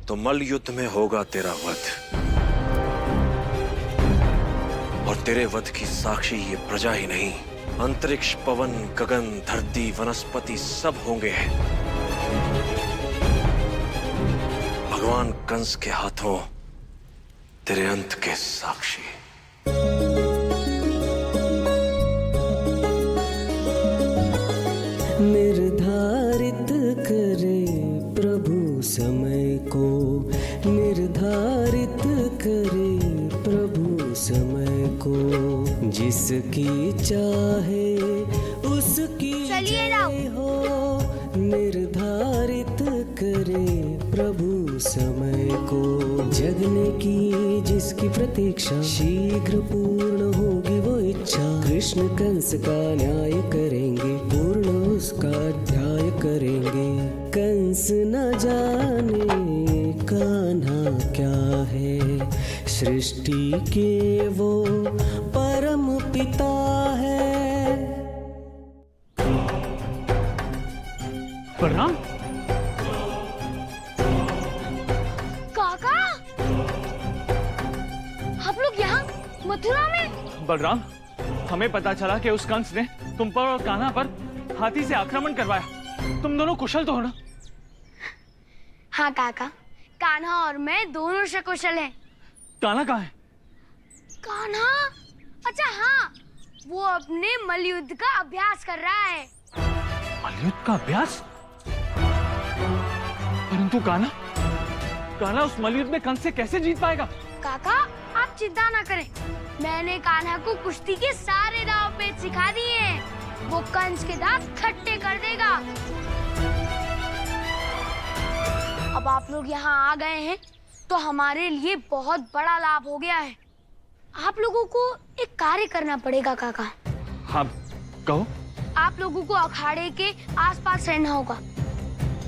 तो मल युद्ध में होगा तेरा वध, और तेरे वध की साक्षी ये प्रजा ही नहीं, अंतरिक्ष, पवन, गगन, धरती, वनस्पति सब होंगे भगवान कंस के हाथों तेरे अंत के साक्षी। निर्धारित करे प्रभु समय को, निर्धारित करे प्रभु समय को, जिसकी चाहे उसकी जय हो। निर्धारित करे प्रभु समय को, जगने की जिसकी प्रतीक्षा, शीघ्र पूर्ण होगी वो इच्छा। कृष्ण कंस का न्याय करेंगे, पूर्ण उसका अध्याय करेंगे। कंस न जाने कान्हा क्या है, सृष्टि के वो परम पिता है। प्रणाम काका, आप लोग यहाँ मथुरा में? बलराम, हमें पता चला कि उस कंस ने तुम पर और कान्हा पर हाथी से आक्रमण करवाया। तुम दोनों कुशल तो हो ना? हाँ काका, कान्हा और मैं दोनों सकुशल हैं। कान्हा कहाँ है? कान्हा? अच्छा हाँ, वो अपने मल्लयुद्ध का अभ्यास कर रहा है। मल्लयुद्ध का अभ्यास? परंतु कान्हा, कान्हा उस मल्लयुद्ध में कंस से कैसे जीत पाएगा? काका आप चिंता ना करें, मैंने कान्हा को कुश्ती के सारे दांव पेच सिखा दिए हैं। वो कंस के दांत खट्टे कर देगा। अब आप लोग यहाँ आ गए हैं तो हमारे लिए बहुत बड़ा लाभ हो गया है। आप लोगों को एक कार्य करना पड़ेगा काका। हाँ कहो। आप लोगों को अखाड़े के आसपास रहना होगा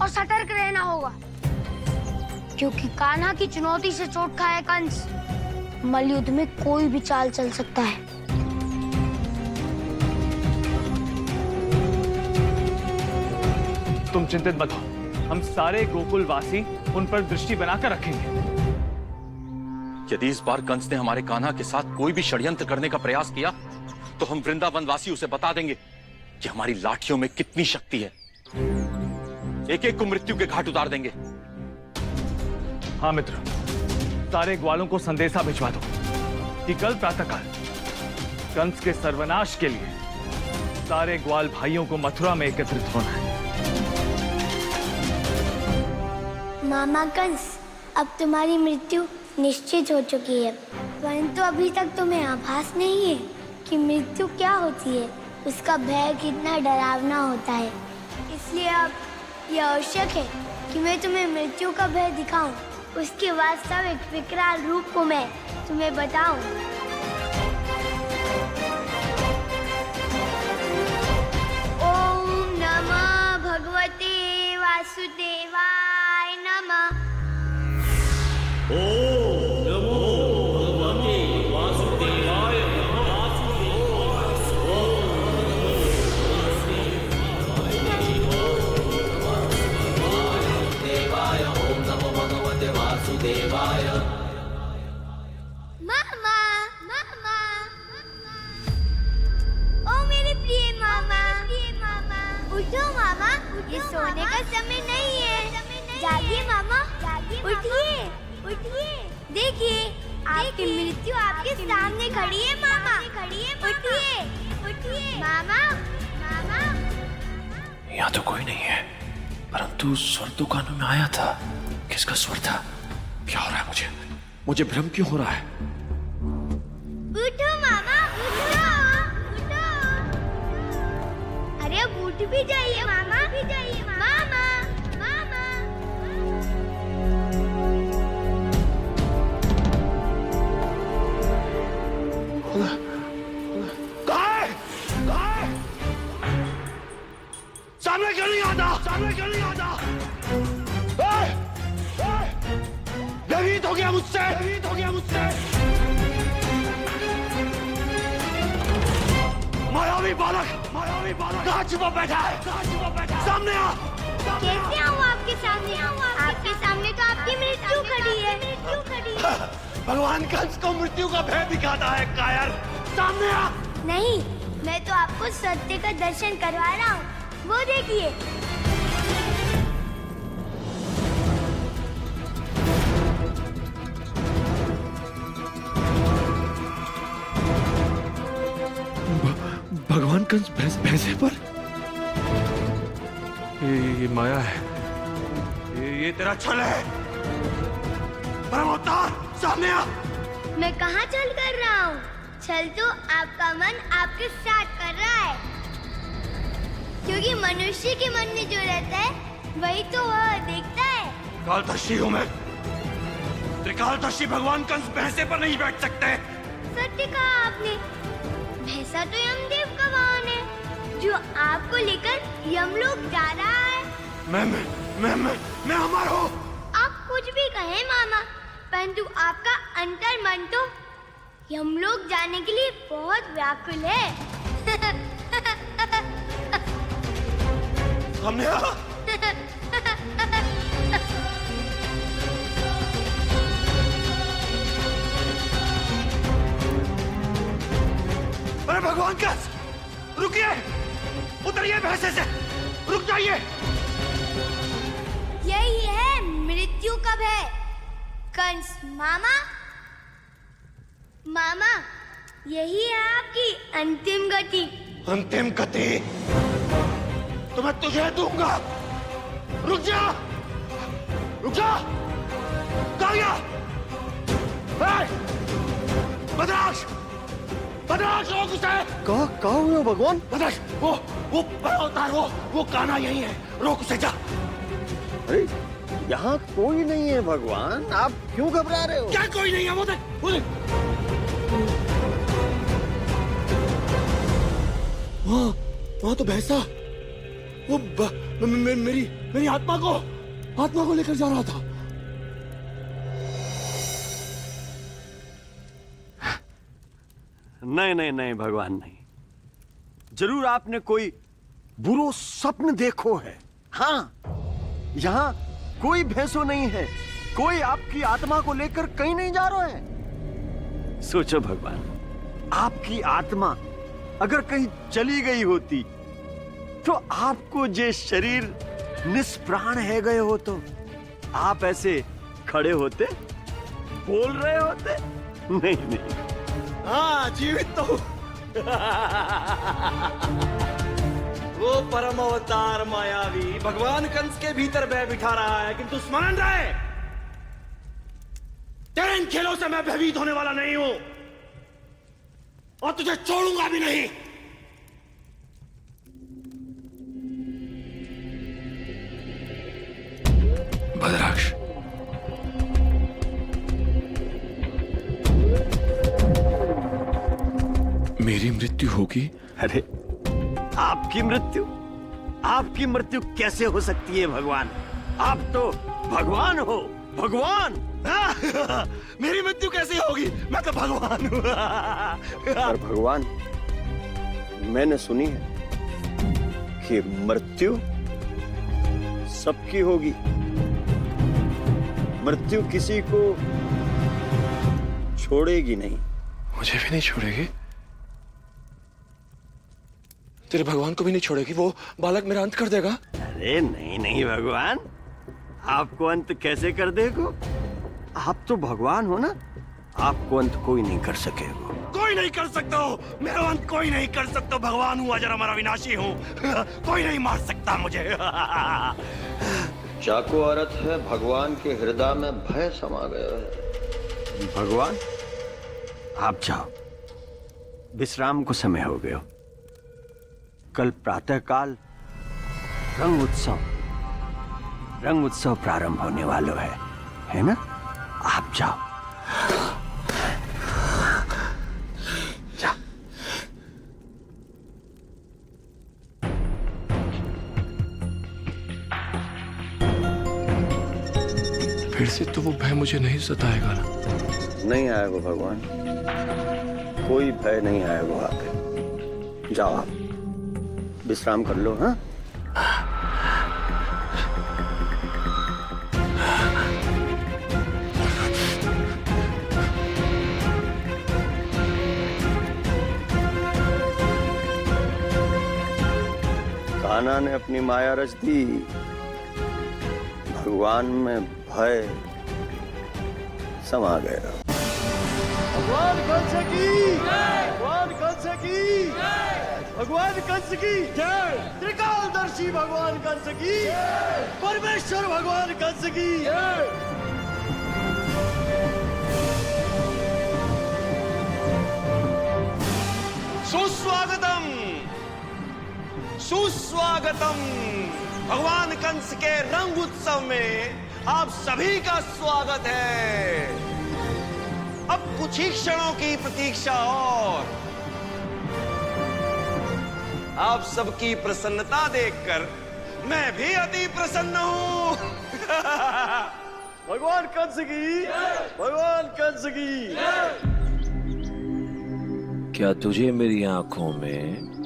और सतर्क रहना होगा, क्योंकि कान्हा की चुनौती से चोट खाए कंस मल्लयुद्ध में कोई भी चाल चल सकता है। तुम चिंतित मत हो, हम सारे गोकुलवासी उन पर दृष्टि बनाकर रखेंगे। यदि इस बार कंस ने हमारे कान्हा के साथ कोई भी षड्यंत्र करने का प्रयास किया तो हम वृंदावनवासी उसे बता देंगे कि हमारी लाठियों में कितनी शक्ति है। एक एक को मृत्यु के घाट उतार देंगे। हाँ मित्र, सारे ग्वालों को संदेशा भिजवा दो कि कल प्रातःकाल कंस के सर्वनाश के लिए सारे ग्वाल भाइयों को मथुरा में एकत्रित होना है। मामा कंस, अब तुम्हारी मृत्यु निश्चित हो चुकी है, परंतु अभी तक तुम्हें आभास नहीं है कि मृत्यु क्या होती है, उसका भय कितना डरावना होता है। इसलिए अब यह आवश्यक है कि मैं तुम्हें मृत्यु का भय दिखाऊं, उसके वास्तविक विकराल रूप को मैं तुम्हें बताऊं। ओम नमः भगवते वासुदेवाय नमः। मामा, मामा, ओ मेरे प्रिय मामा, उठो मामा, ये सोने का समय नहीं है। जागिए मामा, उठिए, उठिए। देखिए, आपकी मृत्यु आपके सामने खड़ी है मामा। उठिए, उठिए। मामा, मामा। यहाँ तो कोई नहीं है, परंतु स्वर तो कानों में आया था। किसका स्वर था? क्या हो रहा है? मुझे भ्रम क्यों हो रहा है? उठो मामा, उठो, उठो। अरे अब उठ भी जाइए मामा, मामा, मामा। सामने क्यों नहीं आता? भयभीत हो गया मुझसे। मायावी बालक कहाँ छुपा बैठा है? सामने आ। कैसे आऊँ आपके सामने? आपके सामने तो आपकी मृत्यु भगवान कंस को मृत्यु का भय दिखाता है कायर। सामने आ। नहीं, मैं तो आपको सत्य का दर्शन करवा रहा हूँ। वो देखिए। भगवान कंस भैंसे पर? ये माया है। ये तेरा छल है। परम अवतार, सामने आ। मैं कहाँ छल कर रहा हूँ? छल तो आपका मन आपके साथ कर रहा है, क्योंकि मनुष्य के मन में जो रहता है वही तो वह देखता है। कालदर्शी हूँ मैं। त्रिकालदर्शी भगवान कंस भैंसे पर नहीं बैठ सकते। सत्य कहा आपने। भैंसा तो यमदेव का वाहन है, जो आपको लेकर यमलोक जा रहा है। मैं अमर हूँ। आप कुछ भी कहें मामा, परंतु आपका अंतर मन तो यमलोक जाने के लिए बहुत व्याकुल है। सामने आ। अरे भगवान कंस, रुकिए, उतरिए भैंसे से, रुक जाइए। यही है मृत्यु का भय कंस मामा। मामा, यही है आपकी अंतिम गति। अंतिम गति तो मैं तुझे दूंगा। रुक जा, रुक जा। कहाँ गया? बदराश, बदराश, रोक उसे। कहाँ हुए भगवान? बदराश, वो अवतार, वो कान्हा यही है। रोक उसे, जा। अरे यहाँ कोई नहीं है भगवान, आप क्यों घबरा रहे हो? क्या कोई नहीं है? वो देख। वहाँ तो भैंसा, वो मेरी आत्मा को लेकर जा रहा था। नहीं भगवान नहीं। जरूर आपने कोई बुरो स्वप्न देखो है। हाँ, यहाँ कोई भैंसो नहीं है, कोई आपकी आत्मा को लेकर कहीं नहीं जा रहा है। सोचो भगवान, आपकी आत्मा अगर कहीं चली गई होती तो आपको ये शरीर निष्प्राण है गए हो तो आप ऐसे खड़े होते, बोल रहे होते? नहीं। हाँ, जीवित तो वो परम अवतार मायावी भगवान कंस के भीतर भय बिठा रहा है, किंतु स्मरण रहे, तेरे इन खेलों से मैं भयभीत होने वाला नहीं हूं और तुझे छोड़ूंगा भी नहीं। बदराक्ष, मेरी मृत्यु होगी? अरे आपकी मृत्यु कैसे हो सकती है भगवान? आप तो भगवान हो, भगवान। मेरी मृत्यु कैसे होगी? मैं तो भगवान हूँ। पर भगवान, मैंने सुनी है कि मृत्यु सबकी होगी, मृत्यु किसी को छोड़ेगी नहीं। मुझे भी नहीं छोड़ेगी, तेरे भगवान को भी नहीं छोड़ेगी। वो बालक मेरा अंत कर देगा। अरे नहीं भगवान, आपको अंत कैसे कर देगा? आप तो भगवान हो ना, आपको अंत कोई नहीं कर सकेगा। कोई नहीं कर सकता हो मेरा अंत, कोई नहीं कर सकता। भगवान हूँ, अजर अमर अविनाशी हूँ। कोई नहीं मार सकता मुझे। चाकू अर्थ है भगवान के हृदय में भय समा गया है। भगवान, आप जाओ, विश्राम को समय हो गया। कल प्रातःकाल रंग उत्सव प्रारंभ होने वाला है ना? आप जाओ। फिर से तो वो भय मुझे नहीं सताएगा ना? नहीं आएगा भगवान, कोई भय नहीं आएगा। आप जाओ, आप विश्राम कर लो। हाँ, कान्हा ने अपनी माया रच दी, भगवान में भय समा गया। भगवान कंस की भगवान कंस की भगवान कंस की जय। त्रिकालदर्शी भगवान कंस की परमेश्वर भगवान कंस की सुस्वागतम सुस्वागतम। भगवान कंस के रंग उत्सव में आप सभी का स्वागत है। अब कुछ ही क्षणों की प्रतीक्षा और आप सबकी प्रसन्नता देखकर मैं भी अति प्रसन्न हूं। भगवान कंस की भगवान कंस की। क्या तुझे मेरी आंखों में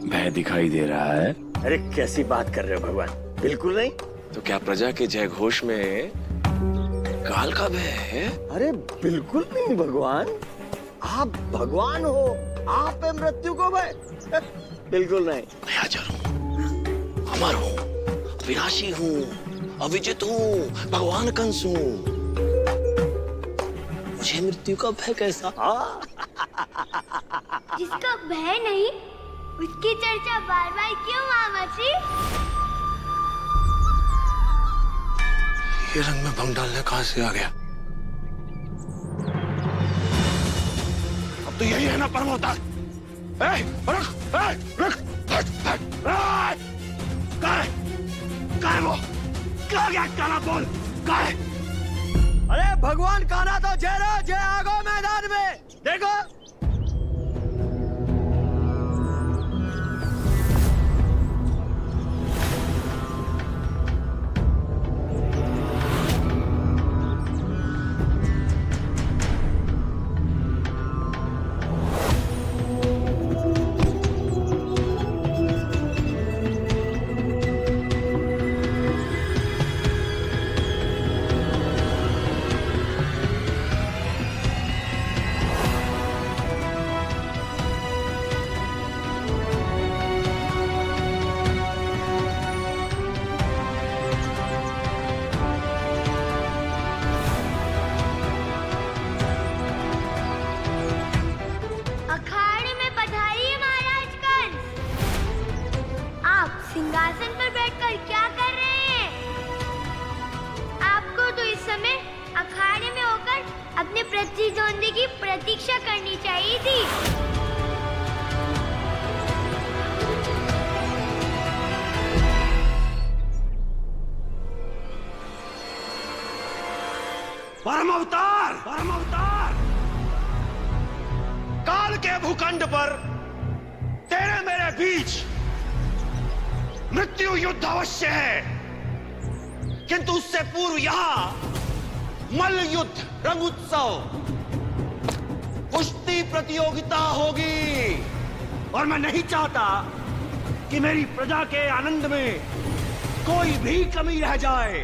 भय दिखाई दे रहा है? अरे कैसी बात कर रहे हो भगवान, बिल्कुल नहीं। तो क्या प्रजा के जय घोष में काल का भय है? अरे बिल्कुल नहीं भगवान, आप भगवान हो, आप है मृत्यु को भय। बिल्कुल नहीं। मैं अजर हूँ, अमर हूँ, विनाशी हूँ, अविजित हूँ, भगवान कंस हूँ। मुझे मृत्यु का भय कैसा? जिसका भय नहीं उसकी चर्चा बार बार क्यों मामाजी? ये रंग में भंग डालने कहां से आ गया? अब तो यही है ना परम अवतार। रुक रुक कहाँ है वो? कहाँ गया कान्हा? बोल कहाँ है? अरे भगवान कान्हा तो जय आगो मैदान में देखो। सिंहासन पर बैठकर क्या कर रहे हैं? आपको तो इस समय अखाड़े में होकर अपने प्रतिद्वंदी की प्रतीक्षा करनी चाहिए थी। परम अवतार काल के भूखंड पर तेरे मेरे बीच मृत्यु युद्ध अवश्य है, किंतु उससे पूर्व यहां मल्ल युद्ध रंग उत्सव कुश्ती प्रतियोगिता होगी। और मैं नहीं चाहता कि मेरी प्रजा के आनंद में कोई भी कमी रह जाए।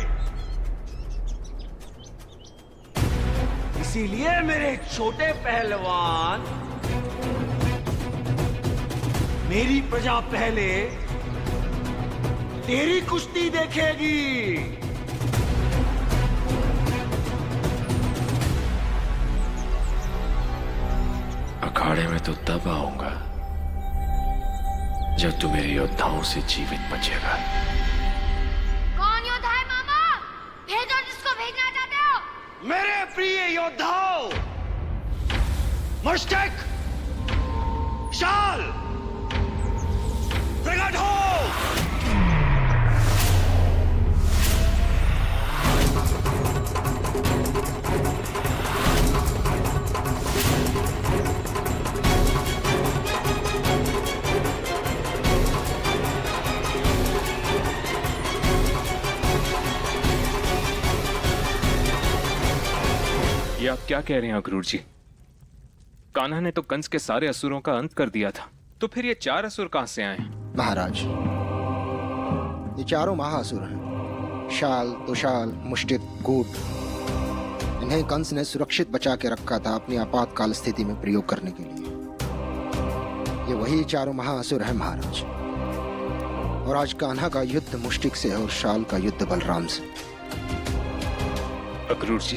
इसीलिए मेरे छोटे पहलवान, मेरी प्रजा पहले तेरी कुश्ती देखेगी। अखाड़े में तो तब आऊंगा जब तू मेरे योद्धाओं से जीवित बचेगा। कौन योद्धा है मामा? भेजो जिसको भेजना चाहते हो। मेरे प्रिय योद्धाओं, मुश्तिक, शाल, प्रकट हो। ये आप क्या कह रहे हैं अक्रूर जी? कान्हा ने तो कंस के सारे असुरों का अंत कर दिया था, तो फिर ये 4 असुर कहां से आए? महाराज, ये चारों महाअसुर हैं, शाल, तुशाल, मुष्टिक, कूट। इन्हें कंस ने सुरक्षित बचा के रखा था अपनी आपातकाल स्थिति में प्रयोग करने के लिए। ये वही चारों महाअसुर हैं महाराज, और आज कान्हा का युद्ध मुष्टिक से और शाल का युद्ध बलराम से। अक्रूर जी,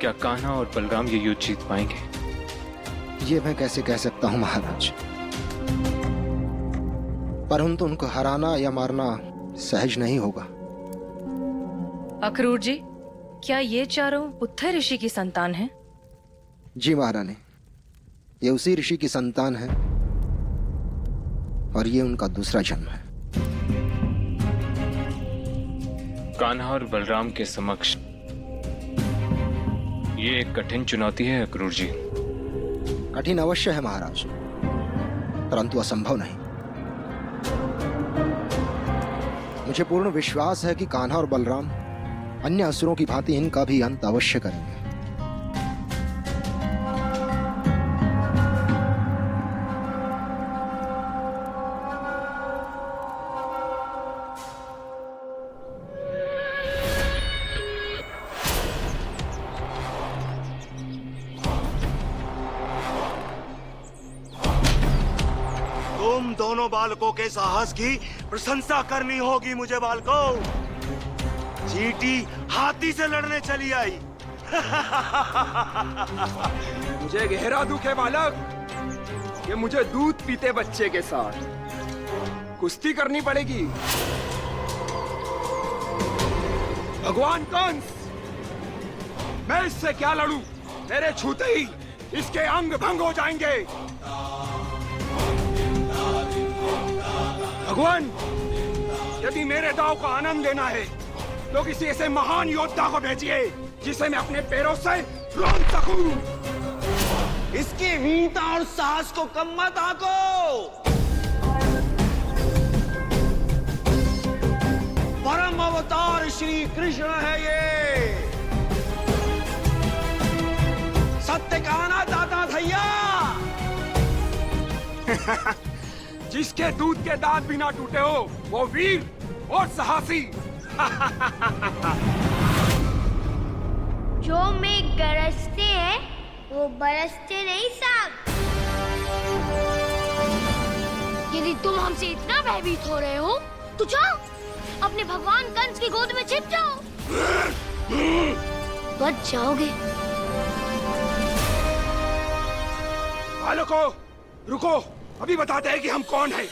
क्या कान्हा और बलराम ये युद्ध जीत पाएंगे? ये मैं कैसे कह सकता हूँ महाराज, परंतु उनको हराना या मारना सहज नहीं होगा। अक्रूर जी, क्या ये चारों उत्तर ऋषि की संतान हैं? जी महारानी, ये उसी ऋषि की संतान है और ये उनका दूसरा जन्म है। कान्हा और बलराम के समक्ष ये एक कठिन चुनौती है अक्रूर जी। कठिन अवश्य है महाराज, परंतु असंभव नहीं। मुझे पूर्ण विश्वास है कि कान्हा और बलराम अन्य असुरों की भांति इनका भी अंत अवश्य करेंगे। तुम दोनों बालकों के साहस की प्रशंसा करनी होगी मुझे बालकों। चींटी हाथी से लड़ने चली आई। मुझे गहरा दुख है बालक कि मुझे दूध पीते बच्चे के साथ कुश्ती करनी पड़ेगी। भगवान कंस, मैं इससे क्या लड़ूं? मेरे छूते ही इसके अंग भंग हो जाएंगे। भगवान, यदि मेरे दाव का आनंद लेना है तो किसी ऐसे महान योद्धा को भेजिए जिसे मैं अपने पैरों से रोक सकूं। इसकी वीरता और साहस को कम मत आंको। परम अवतार श्री कृष्ण है ये, सत्य का ना दाता भैया। जिसके दूध के दांत भी ना टूटे हो वो वीर और साहसी। जो में गरजते हैं वो बरसते नहीं साहब। यदि तुम हमसे इतना भयभीत हो रहे हो तो जाओ अपने भगवान कंस की गोद में छिप जाओ, बच जाओगे। बालकों, रुको, अभी बताते हैं कि हम कौन हैं।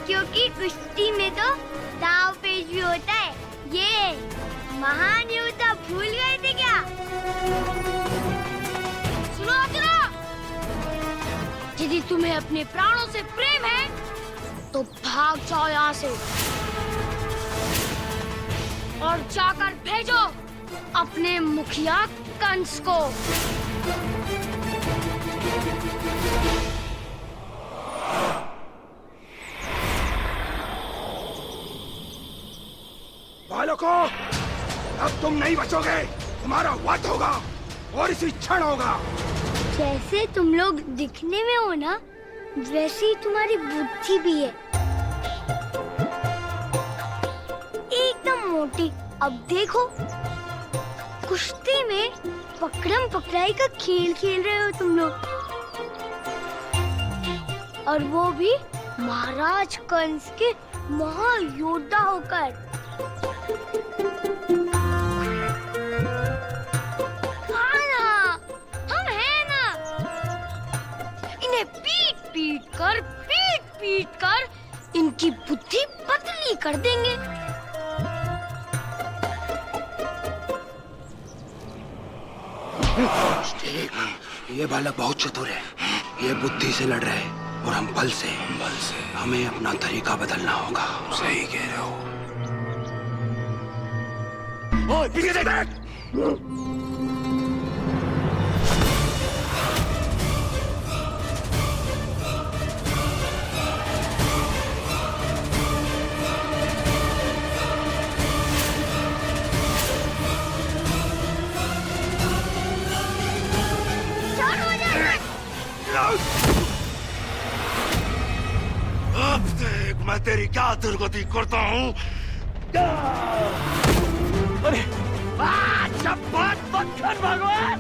क्योंकि कुश्ती में तो दाव पेच भी होता है। ये महान योद्धा भूल गए थे क्या? सुनो सुनो, यदि तुम्हें अपने प्राणों से प्रेम है तो भाग जाओ यहाँ से और जाकर भेजो अपने मुखिया कंस को। बालकों, अब तुम नहीं बचोगे, तुम्हारा वध होगा और इसी क्षण होगा। जैसे तुम लोग दिखने में हो ना, वैसे ही तुम्हारी बुद्धि भी है, एकदम मोटी। अब देखो, कुश्ती में पकड़म पकड़ाई का खेल खेल रहे हो तुम लोग, और वो भी महाराज कंस के महायोद्धा होकर। हम हैं ना, इन्हें पीट पीट कर इनकी बुद्धि पतली कर देंगे। ठीक, ये बालक बहुत चतुर है। ये बुद्धि से लड़ रहे हैं और हम बल से। हमें अपना तरीका बदलना होगा। सही कह रहे हो। ओए, पीछे देख। अब देख मैं तेरी क्या दुर्गति करता हूँ। अरे अच्छा बात मत कर भगवान।